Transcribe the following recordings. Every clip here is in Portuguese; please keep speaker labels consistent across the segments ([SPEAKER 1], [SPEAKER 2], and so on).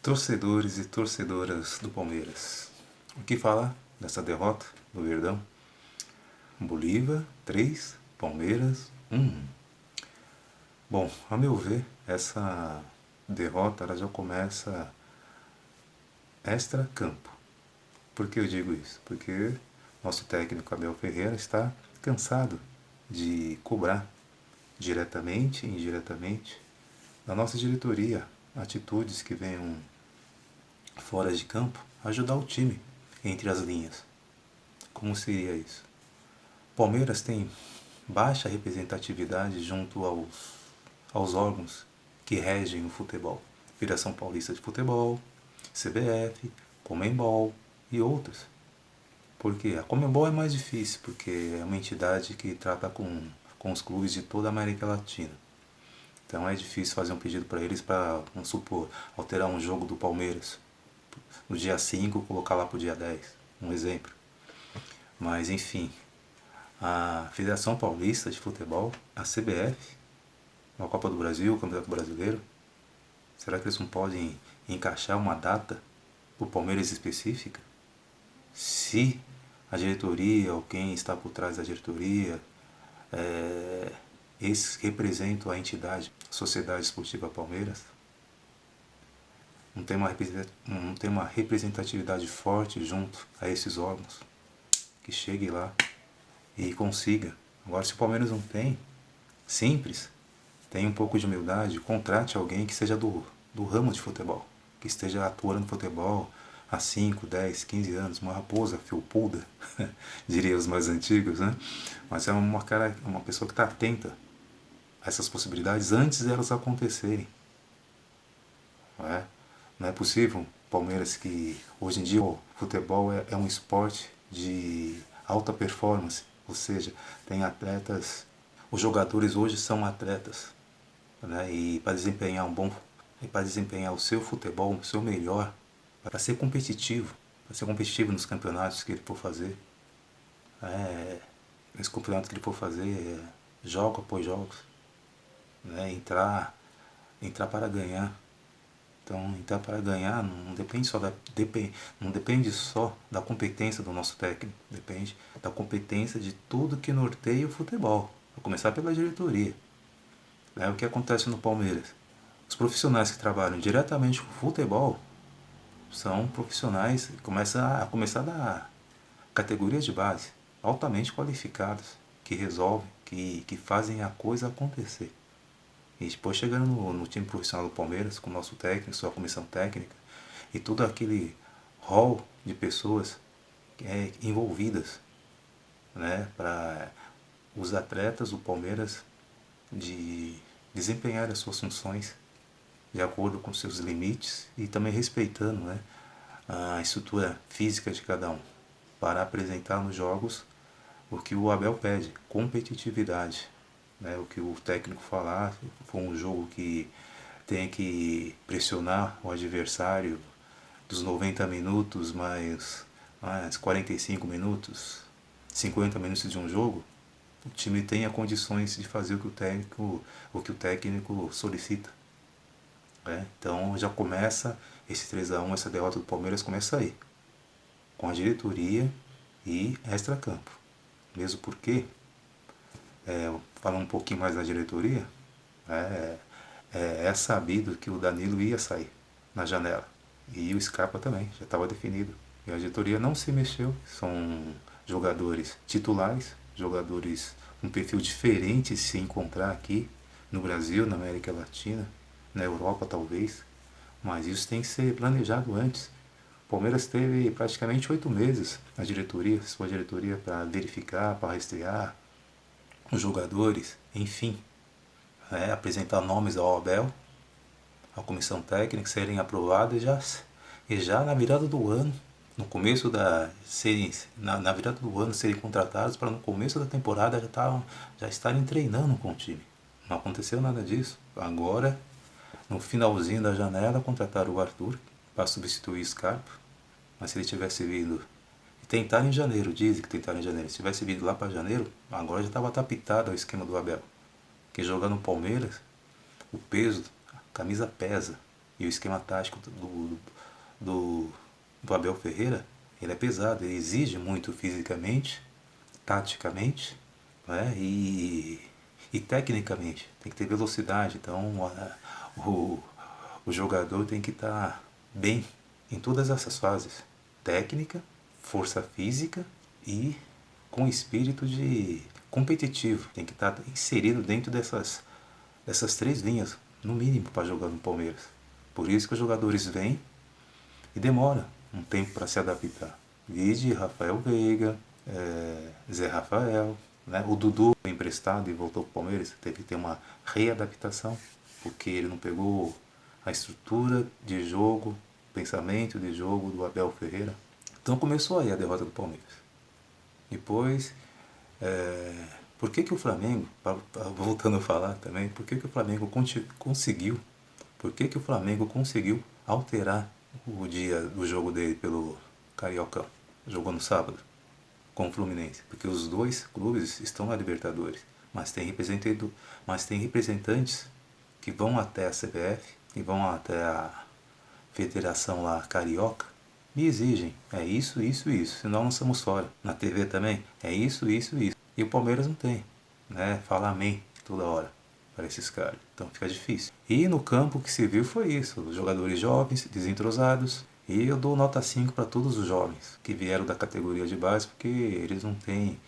[SPEAKER 1] Torcedores e torcedoras do Palmeiras, o que falar dessa derrota do Verdão? Bolívar 3, Palmeiras 1. Bom, a meu ver, essa derrota ela já começa extra-campo. Por que eu digo isso? Porque nosso técnico Abel Ferreira está cansado de cobrar diretamente e indiretamente da nossa diretoria atitudes que venham fora de campo ajudar o time entre as linhas. Como seria isso? Palmeiras tem baixa representatividade junto aos órgãos que regem o futebol. Federação Paulista de Futebol, CBF, Conmebol e outros. Por quê? A Conmebol é mais difícil, porque é uma entidade que trata com os clubes de toda a América Latina. Então é difícil fazer um pedido para eles para, vamos supor, alterar um jogo do Palmeiras no dia 5 colocar lá para o dia 10. Um exemplo. Mas enfim, a Federação Paulista de Futebol, a CBF, a Copa do Brasil, o Campeonato Brasileiro, será que eles não podem encaixar uma data para o Palmeiras específica? Se a diretoria ou quem está por trás da diretoria eles representam a entidade Sociedade Esportiva Palmeiras, não tem uma representatividade forte junto a esses órgãos que chegue lá e consiga. Agora, se o Palmeiras não tem, simples, tenha um pouco de humildade, contrate alguém que seja do ramo de futebol, que esteja atuando no futebol há 5, 10, 15 anos, uma raposa felpuda, diria os mais antigos, né? Mas é uma pessoa que está atenta a essas possibilidades antes delas acontecerem. Não é possível, Palmeiras, que hoje em dia o futebol é um esporte de alta performance, ou seja, tem atletas, os jogadores hoje são atletas, né? E para desempenhar o seu futebol, o seu melhor, para ser competitivo nos campeonatos que ele for fazer, nesse campeonato que ele for fazer, jogo após jogos, né? Entrar para ganhar. Então, entrar para ganhar não depende só da competência do nosso técnico, depende da competência de tudo que norteia o futebol, a começar pela diretoria. O que acontece no Palmeiras? Os profissionais que trabalham diretamente com o futebol são profissionais, a começar da categoria de base, altamente qualificados, que resolvem, que fazem a coisa acontecer. E depois chegando no time profissional do Palmeiras, com o nosso técnico, sua comissão técnica, e todo aquele hall de pessoas envolvidas, né, para os atletas do Palmeiras de desempenhar as suas funções de acordo com seus limites e também respeitando, né, a estrutura física de cada um, para apresentar nos jogos o que o Abel pede, competitividade. O que o técnico falar, se for um jogo que tem que pressionar o adversário dos 90 minutos mais 45 minutos, 50 minutos de um jogo, o time tenha condições de fazer o que o técnico solicita. Então já começa esse 3-1, essa derrota do Palmeiras começa aí, com a diretoria e extra-campo. Mesmo porque, falando um pouquinho mais da diretoria, é sabido que o Danilo ia sair na janela. E o Scarpa também, já estava definido. E a diretoria não se mexeu. São jogadores titulares, jogadores com um perfil diferente de se encontrar aqui no Brasil, na América Latina, na Europa talvez. Mas isso tem que ser planejado antes. O Palmeiras teve praticamente 8 meses a diretoria, sua diretoria, para verificar, para rastrear os jogadores, enfim, apresentar nomes ao Abel, à comissão técnica, serem aprovados e já na virada do ano, no começo na virada do ano serem contratados para no começo da temporada já estarem treinando com o time. Não aconteceu nada disso. Agora, no finalzinho da janela, contrataram o Arthur para substituir o Scarpa, mas se ele tivesse vindo tentaram em janeiro, dizem que tentaram em janeiro. Se tivesse vindo lá para janeiro, agora já estava adaptado ao esquema do Abel. Porque jogar no Palmeiras, o peso, a camisa pesa. E o esquema tático do, do Abel Ferreira, ele é pesado, ele exige muito fisicamente, taticamente, né? E tecnicamente. Tem que ter velocidade. Então o, o jogador tem que estar bem em todas essas fases. Técnica, força física e com espírito de competitivo. Tem que estar inserido dentro dessas três linhas, no mínimo, para jogar no Palmeiras. Por isso que os jogadores vêm e demora um tempo para se adaptar. Vide Rafael Veiga, Zé Rafael, né? O Dudu foi emprestado e voltou para o Palmeiras, teve que ter uma readaptação, porque ele não pegou a estrutura de jogo, pensamento de jogo do Abel Ferreira. Então começou aí a derrota do Palmeiras. Depois, por que o Flamengo, voltando a falar também, por que o Flamengo conseguiu, por que o Flamengo conseguiu alterar o dia do jogo dele pelo Cariocão? Jogou no sábado com o Fluminense, porque os dois clubes estão na Libertadores, mas tem representantes que vão até a CBF e vão até a federação lá carioca e exigem, é isso, isso, isso, senão nós estamos fora. Na TV também, é isso, isso, isso. E o Palmeiras não tem, né? Fala amém toda hora para esses caras. Então fica difícil. E no campo que se viu foi isso, os jogadores jovens, desentrosados. E eu dou nota 5 para todos os jovens que vieram da categoria de base, porque eles não têm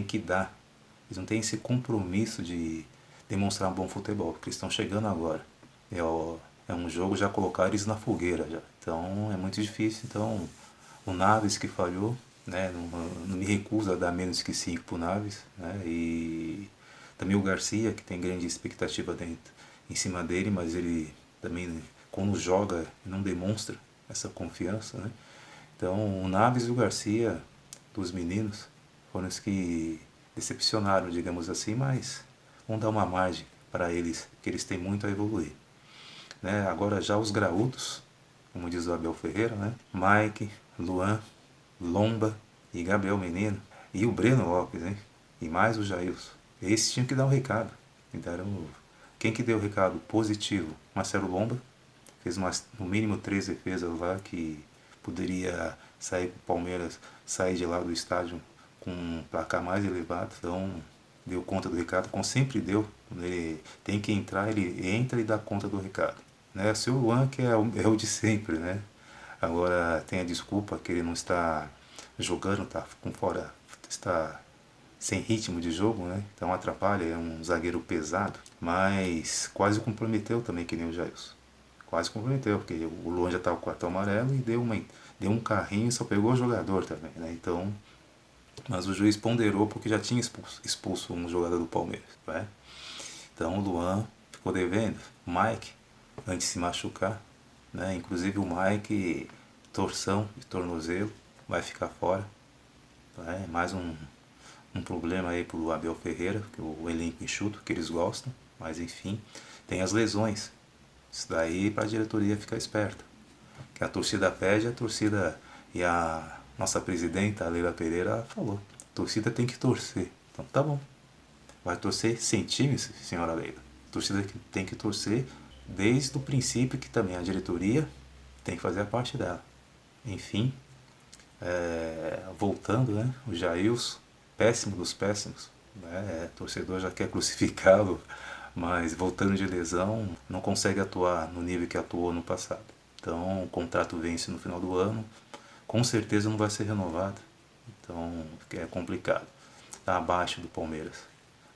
[SPEAKER 1] que dar, eles não têm esse compromisso de demonstrar um bom futebol, porque eles estão chegando agora. É um jogo já colocar eles na fogueira já. Então é muito difícil. Então o Naves que falhou, né? Não me recuso a dar menos que 5 pro Naves, né? E também o Garcia, que tem grande expectativa em cima dele, mas ele também, quando joga, não demonstra essa confiança, né? Então o Naves e o Garcia, dos meninos, foram os que decepcionaram, digamos assim, mas vão dar uma margem para eles, que eles têm muito a evoluir. Né? Agora já os graúdos, como diz o Abel Ferreira, né? Mike, Luan, Lomba e Gabriel Menino e o Breno Lopes, hein? E mais o Jailson. Esses tinham que dar um recado. Quem que deu o recado positivo? Marcelo Lomba, fez no mínimo 3 defesas lá que poderia sair para o Palmeiras, sair de lá do estádio com um placar mais elevado. Então deu conta do recado, como sempre deu. Quando ele tem que entrar, ele entra e dá conta do recado. Né? O seu Luan, que é o de sempre, né? Agora tem a desculpa que ele não está jogando, está sem ritmo de jogo, né? Então atrapalha, é um zagueiro pesado, mas quase comprometeu também, que nem o Jailson. Quase comprometeu, porque o Luan já estava com o cartão amarelo e deu um carrinho e só pegou o jogador também, né? Então, mas o juiz ponderou porque já tinha expulso um jogador do Palmeiras, né? Então o Luan ficou devendo. O Mike, antes de se machucar, né? Inclusive o Mike, torção de tornozelo, vai ficar fora. Né? Mais um problema aí pro Abel Ferreira, que o elenco enxuto, que eles gostam. Mas enfim, tem as lesões. Isso daí para a diretoria ficar esperta. Que a torcida pede, a torcida e a nossa presidenta, a Leila Pereira, falou. A torcida tem que torcer. Então tá bom. Vai torcer sem time, senhora Leila. A torcida tem que torcer desde o princípio, que também a diretoria tem que fazer a parte dela. Enfim, voltando, né? O Jailson, péssimo dos péssimos. Né? O torcedor já quer crucificá-lo, mas voltando de lesão, não consegue atuar no nível que atuou no passado. Então o contrato vence no final do ano, com certeza não vai ser renovado. Então é complicado. Está abaixo do Palmeiras.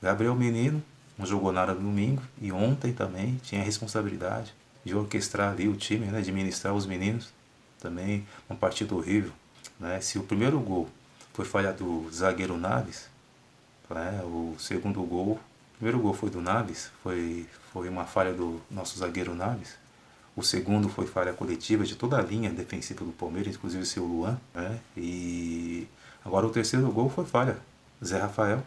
[SPEAKER 1] Gabriel Menino não jogou nada no domingo e ontem também tinha a responsabilidade de orquestrar ali o time, né, de administrar os meninos. Também uma partida horrível. Né? Se o primeiro gol foi falha do zagueiro Naves, né, o segundo gol, o primeiro gol foi do Naves, foi uma falha do nosso zagueiro Naves. O segundo foi falha coletiva de toda a linha defensiva do Palmeiras, inclusive o seu Luan. Né? E agora o terceiro gol foi falha. Zé Rafael.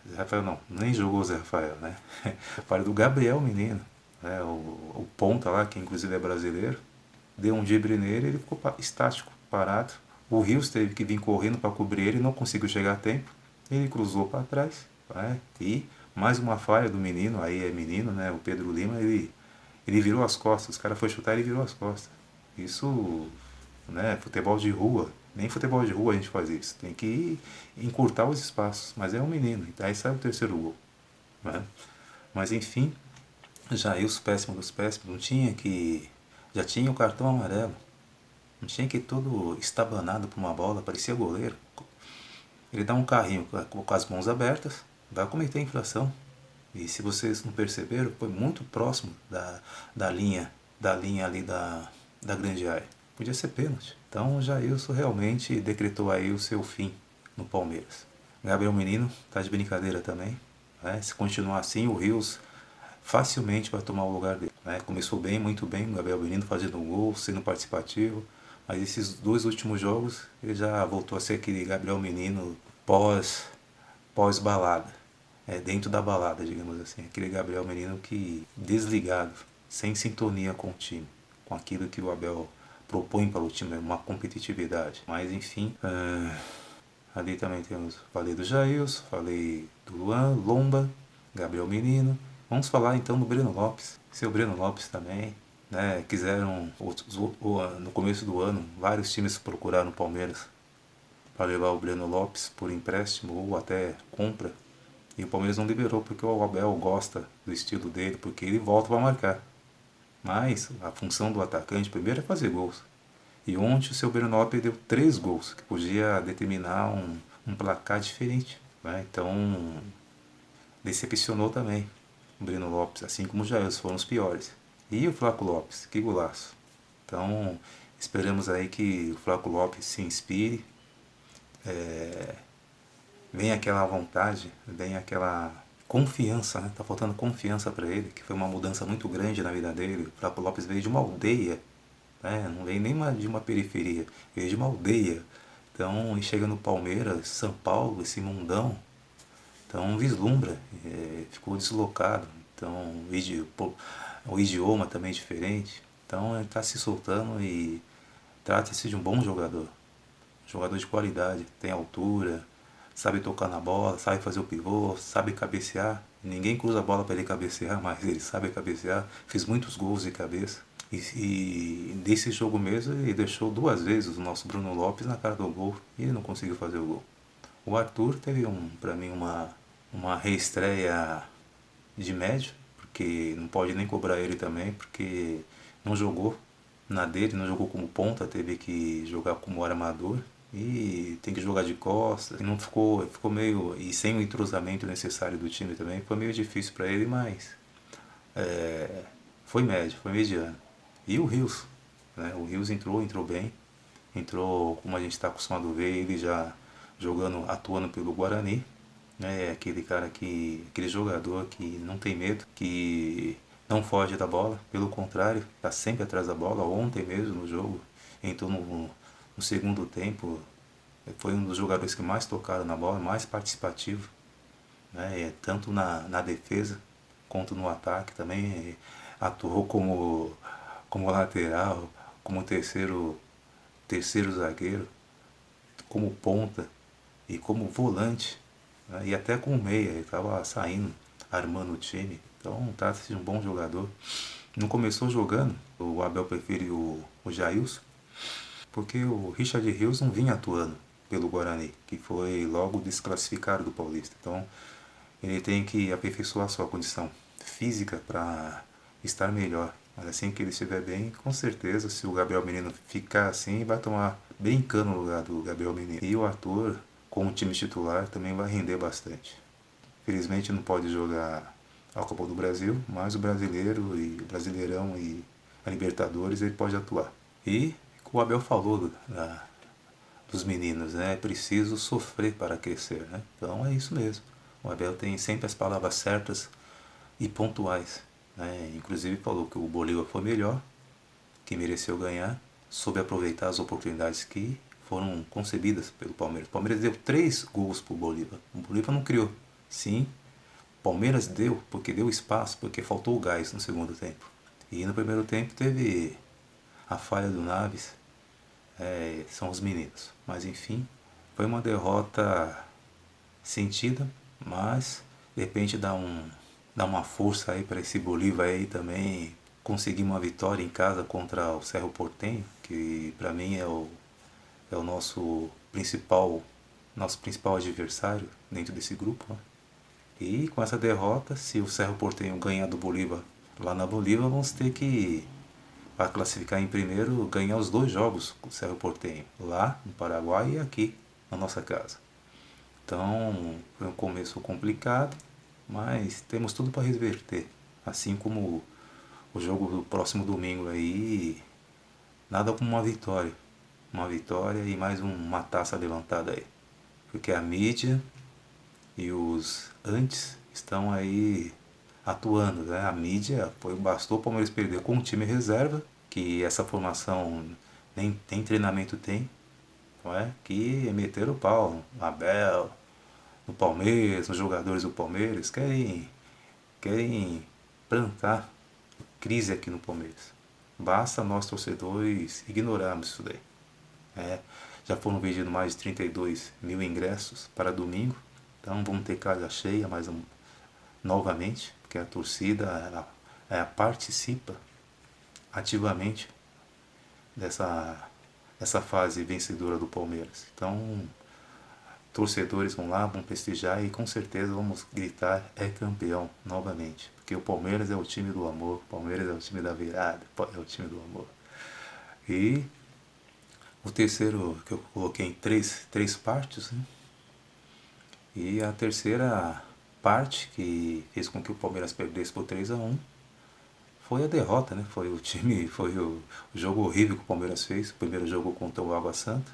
[SPEAKER 1] Zé Rafael não, nem jogou o Zé Rafael, né? Falha do Gabriel Menino. Né? O ponta lá, que inclusive é brasileiro, deu um drible nele e ele ficou estático, parado. O Rios teve que vir correndo para cobrir ele, não conseguiu chegar a tempo. Ele cruzou para trás. Né? E mais uma falha do menino, aí é menino, né? O Pedro Lima, ele Ele virou as costas, os caras foram chutar e ele virou as costas. Isso, né, futebol de rua, nem futebol de rua a gente faz isso. Tem que encurtar os espaços, mas é um menino, e aí sai o terceiro gol, né? Mas enfim, Jailson, péssimo dos péssimos, não tinha que... Já tinha o cartão amarelo, não tinha que ir todo estabanado por uma bola, parecia goleiro. Ele dá um carrinho com as mãos abertas, vai cometer infração. E se vocês não perceberam, foi muito próximo da linha ali da grande área. Podia ser pênalti. Então o Jailson realmente decretou aí o seu fim no Palmeiras. Gabriel Menino tá de brincadeira também, né? Se continuar assim, o Rios facilmente vai tomar o lugar dele, né? Começou bem, muito bem, o Gabriel Menino fazendo um gol, sendo participativo, mas esses dois últimos jogos ele já voltou a ser aquele Gabriel Menino pós balada, dentro da balada, digamos assim, aquele Gabriel Menino que desligado, sem sintonia com o time, com aquilo que o Abel propõe para o time, uma competitividade. Mas enfim, ali também temos, falei do Jailson, falei do Luan, Lomba, Gabriel Menino. Vamos falar então do Breno Lopes. Seu Breno Lopes também, né? No começo do ano, vários times procuraram o Palmeiras para levar o Breno Lopes por empréstimo ou até compra. E o Palmeiras não liberou porque o Abel gosta do estilo dele, porque ele volta para marcar. Mas a função do atacante primeiro é fazer gols. E ontem o seu Breno Lopes deu 3 gols, que podia determinar um placar diferente, né? Então decepcionou também o Breno Lopes, assim como o Jair, foram os piores. E o Flaco Lopes, que golaço. Então esperamos aí que o Flaco Lopes se inspire, venha aquela vontade, venha aquela confiança, né? Tá faltando confiança para ele, que foi uma mudança muito grande na vida dele. O Flaco Lopes veio de uma aldeia, né? Não veio nem de uma periferia, veio de uma aldeia. Então, e chega no Palmeiras, São Paulo, esse mundão, então vislumbra, ficou deslocado. Então, o idioma também é diferente. Então, ele está se soltando e trata-se de um bom jogador. Jogador de qualidade, tem altura, sabe tocar na bola, sabe fazer o pivô, sabe cabecear. Ninguém cruza a bola para ele cabecear, mas ele sabe cabecear. Fez muitos gols de cabeça. E desse jogo mesmo ele deixou 2 vezes o nosso Bruno Lopes na cara do gol e ele não conseguiu fazer o gol. O Arthur teve para mim uma reestreia de médio, porque não pode nem cobrar ele também, porque não jogou na dele, não jogou como ponta, teve que jogar como armador e tem que jogar de costas, e não ficou meio, e sem o entrosamento necessário do time também, foi meio difícil para ele, mas foi médio, foi mediano. E o Rios, né? O Rios entrou bem, entrou como a gente está acostumado a ver ele já jogando, atuando pelo Guarani, né? É aquele cara aquele jogador que não tem medo, que não foge da bola, pelo contrário, está sempre atrás da bola. Ontem mesmo no jogo, entrou no segundo tempo, foi um dos jogadores que mais tocaram na bola, mais participativo, né? Tanto na defesa quanto no ataque também, atuou como lateral, como terceiro zagueiro, como ponta e como volante, né? E até como meia, ele estava saindo, armando o time. Então trata-se de um bom jogador. Não começou jogando, o Abel prefere o Jailson, porque o Richard Rios não vinha atuando pelo Guarani, que foi logo desclassificado do Paulista. Então ele tem que aperfeiçoar sua condição física para estar melhor. Mas assim que ele estiver bem, com certeza, se o Gabriel Menino ficar assim, vai tomar brincando no lugar do Gabriel Menino. E o Arthur, como time titular, também vai render bastante. Felizmente não pode jogar a Copa do Brasil, mas o Brasileiro e o Brasileirão e a Libertadores ele pode atuar. E o Abel falou dos meninos, né? É preciso sofrer para crescer, né? Então é isso mesmo. O Abel tem sempre as palavras certas e pontuais, né? Inclusive falou que o Bolívar foi melhor, que mereceu ganhar, soube aproveitar as oportunidades que foram concebidas pelo Palmeiras. O Palmeiras deu 3 gols para o Bolívar. O Bolívar não criou. Sim, o Palmeiras deu, porque deu espaço, porque faltou o gás no segundo tempo. E no primeiro tempo teve a falha do Naves, são os meninos. Mas enfim, foi uma derrota sentida, mas de repente dá uma força aí para esse Bolívar aí também conseguir uma vitória em casa contra o Cerro Porteño, que para mim é o nosso principal adversário dentro desse grupo, né? E com essa derrota, se o Cerro Porteño ganhar do Bolívar lá na Bolívia, vamos ter que, para classificar em primeiro, ganhar os 2 jogos com o Cerro Porteño, lá no Paraguai e aqui na nossa casa. Então foi um começo complicado, mas temos tudo para reverter. Assim como o jogo do próximo domingo aí, nada como uma vitória. Uma vitória e mais uma taça levantada aí. Porque a mídia e os antes estão aí atuando, né? A mídia bastou o Palmeiras perder com um time reserva, que essa formação nem treinamento tem, não é? Que meteram o pau no Abel, no Palmeiras, nos jogadores do Palmeiras, querem plantar crise aqui no Palmeiras. Basta nós torcedores ignorarmos isso daí. Já foram vendidos mais de 32 mil ingressos para domingo, então vamos ter casa cheia novamente, porque a torcida ela participa ativamente dessa fase vencedora do Palmeiras. Então, torcedores vão lá, vão prestigiar e com certeza vamos gritar é campeão novamente. Porque o Palmeiras é o time do amor, o Palmeiras é o time da virada, é o time do amor. E o terceiro que eu coloquei em três partes, né? E a terceira parte que fez com que o Palmeiras perdesse por 3-1 foi a derrota, né? Foi o jogo horrível que o Palmeiras fez, o primeiro jogo contra o Água Santa.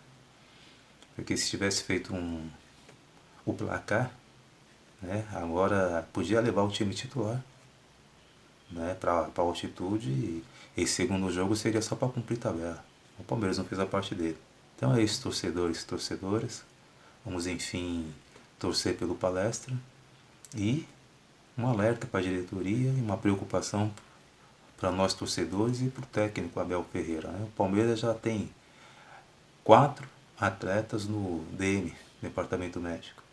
[SPEAKER 1] Porque se tivesse feito o placar, né, agora podia levar o time titular, né, para a altitude e esse segundo jogo seria só para cumprir tabela. O Palmeiras não fez a parte dele. Então é isso, torcedores e torcedoras. Vamos enfim torcer pelo Palestra e um alerta para a diretoria e uma preocupação para nós torcedores e para o técnico Abel Ferreira, né? O Palmeiras já tem 4 atletas no DM, Departamento Médico.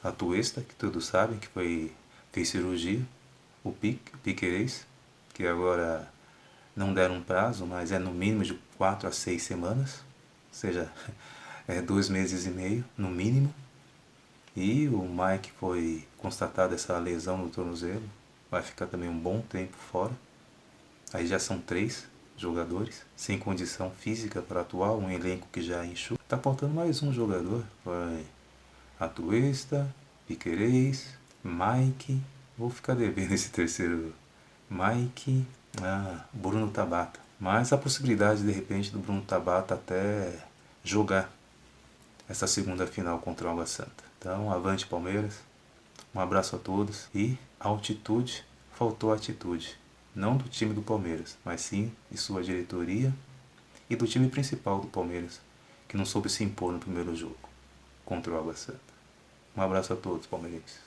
[SPEAKER 1] A Tuesta, que todos sabem que fez cirurgia. O Piquerez, que agora não deram um prazo, mas é no mínimo de 4 a 6 semanas. Ou seja, 2 meses e meio, no mínimo. E o Mike foi constatada essa lesão no tornozelo. Vai ficar também um bom tempo fora. Aí já são 3 jogadores sem condição física para atuar, um elenco que já enxuga. Tá faltando mais um jogador, vai Atuesta, Piquerez, Mike, vou ficar devendo esse terceiro, Mike, Bruno Tabata. Mas a possibilidade de repente do Bruno Tabata até jogar essa segunda final contra o Água Santa. Então, avante Palmeiras, um abraço a todos e altitude, faltou atitude. Não do time do Palmeiras, mas sim de sua diretoria e do time principal do Palmeiras, que não soube se impor no primeiro jogo contra o Água Santa. Um abraço a todos, palmeirenses.